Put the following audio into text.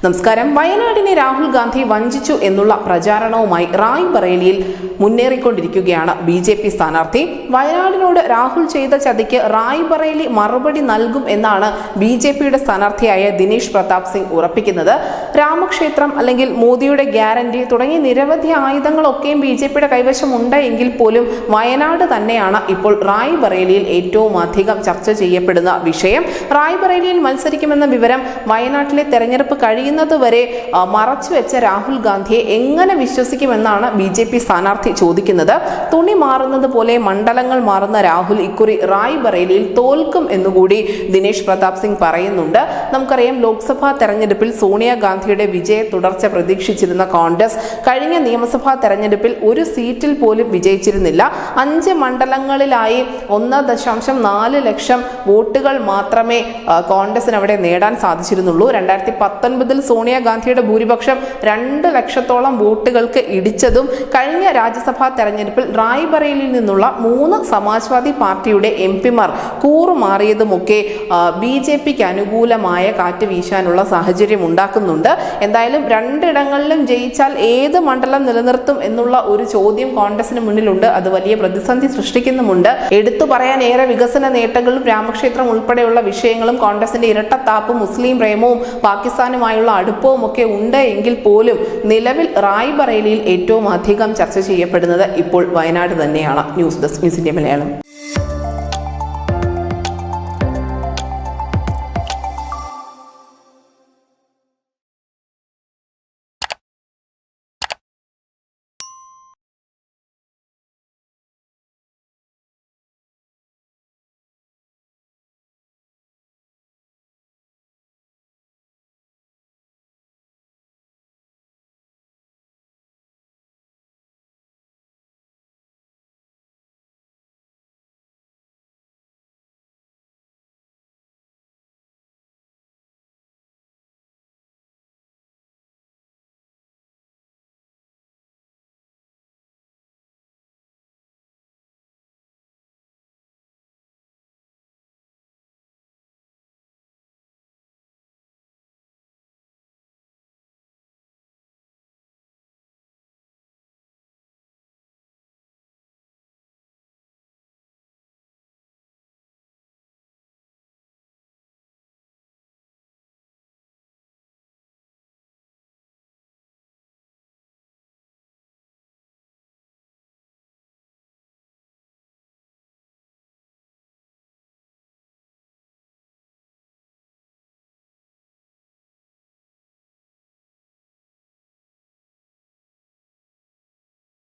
നമസ്കാരം. വയനാടിനെ രാഹുൽ ഗാന്ധി വഞ്ചിച്ചു എന്നുള്ള പ്രചാരണവുമായി റായ്ബറേലിയിൽ മുന്നേറിക്കൊണ്ടിരിക്കുകയാണ് BJP സ്ഥാനാർത്ഥി. വയനാടിനോട് രാഹുൽ ചെയ്ത ചതിക്ക് റായ്ബറേലി മറുപടി നൽകും എന്നാണ് BJPയുടെ സ്ഥാനാർത്ഥിയായ ദിനേശ് പ്രതാപ് സിംഗ് ഉറപ്പിക്കുന്നത്. രാമക്ഷേത്രം അല്ലെങ്കിൽ മോദിയുടെ ഗ്യാരണ്ടി തുടങ്ങിയ നിരവധി ആയുധങ്ങളൊക്കെയും BJPയുടെ കൈവശമുണ്ട് എങ്കിൽ പോലും വയനാട് തന്നെയാണ് ഇപ്പോൾ റായ്ബറേലിയിൽ ഏറ്റവും അധികം ചർച്ച ചെയ്യപ്പെടുന്ന വിഷയം. റായ്ബറേലിയിൽ മത്സരിക്കുമെന്ന വിവരം വയനാട്ടിലെ തെരഞ്ഞെടുപ്പ് കഴിയുന്നതുവരെ മറച്ചുവെച്ച രാഹുൽ ഗാന്ധിയെ എങ്ങനെ വിശ്വസിക്കുമെന്നാണ് BJP സ്ഥാനാർത്ഥി ചോദിക്കുന്നത്. തുണി മാറുന്നത് പോലെ മണ്ഡലങ്ങൾ മാറുന്ന രാഹുൽ ഇക്കുറി റായ്ബറേലിയിൽ തോൽക്കും എന്നുകൂടി ദിനേശ് പ്രതാപ് സിംഗ് പറയുന്നുണ്ട്. നമുക്കറിയാം, ലോക്സഭാ തെരഞ്ഞെടുപ്പിൽ സോണിയാഗാന്ധിയുടെ വിജയ തുടർച്ച പ്രതീക്ഷിച്ചിരുന്ന കോൺഗ്രസ് കഴിഞ്ഞ നിയമസഭാ തെരഞ്ഞെടുപ്പിൽ ഒരു സീറ്റിൽ പോലും വിജയിച്ചിരുന്നില്ല. 5 മണ്ഡലങ്ങളിലായി 1.4 ലക്ഷം വോട്ടുകൾ മാത്രമേ കോൺഗ്രസിന് അവിടെ നേടാൻ സാധിച്ചിരുന്നുള്ളൂ. 2019 സോണിയാഗാന്ധിയുടെ ഭൂരിപക്ഷം 2 ലക്ഷത്തോളം വോട്ടുകൾക്ക് ഇടിച്ചതും കഴിഞ്ഞ രാജ്യസഭാ തെരഞ്ഞെടുപ്പിൽ റായ്ബറേലിയിൽ നിന്നുള്ള 3 സമാജ്വാദി പാർട്ടിയുടെ MP-മാർ കൂറുമാറിയതുമൊക്കെ BJPക്ക് അനുകൂലമായ കാറ്റ് വീശാനുള്ള സാഹചര്യം ഉണ്ടാക്കുന്നുണ്ട്. എന്തായാലും 2 ഇടങ്ങളിലും ജയിച്ചാൽ ഏത് മണ്ഡലം നിലനിർത്തും എന്നുള്ള ഒരു ചോദ്യം കോൺഗ്രസിന് മുന്നിലുണ്ട്. അത് വലിയ പ്രതിസന്ധി സൃഷ്ടിക്കുന്നുമുണ്ട്. എടുത്തു പറയാൻ ഏറെ വികസന നേട്ടങ്ങളും രാമക്ഷേത്രം ഉൾപ്പെടെയുള്ള വിഷയങ്ങളും കോൺഗ്രസിന്റെ ഇരട്ടത്താപ്പും മുസ്ലിം പ്രേമവും പാകിസ്ഥാനുമായുള്ള അടുപ്പവും ഒക്കെ ഉണ്ട് എങ്കിൽ പോലും നിലവിൽ റായ്ബറേലിയിൽ ഏറ്റവും അധികം ചർച്ച ചെയ്യപ്പെടുന്നത് ഇപ്പോൾ വയനാട് തന്നെയാണ്. News desk news India Malayalam.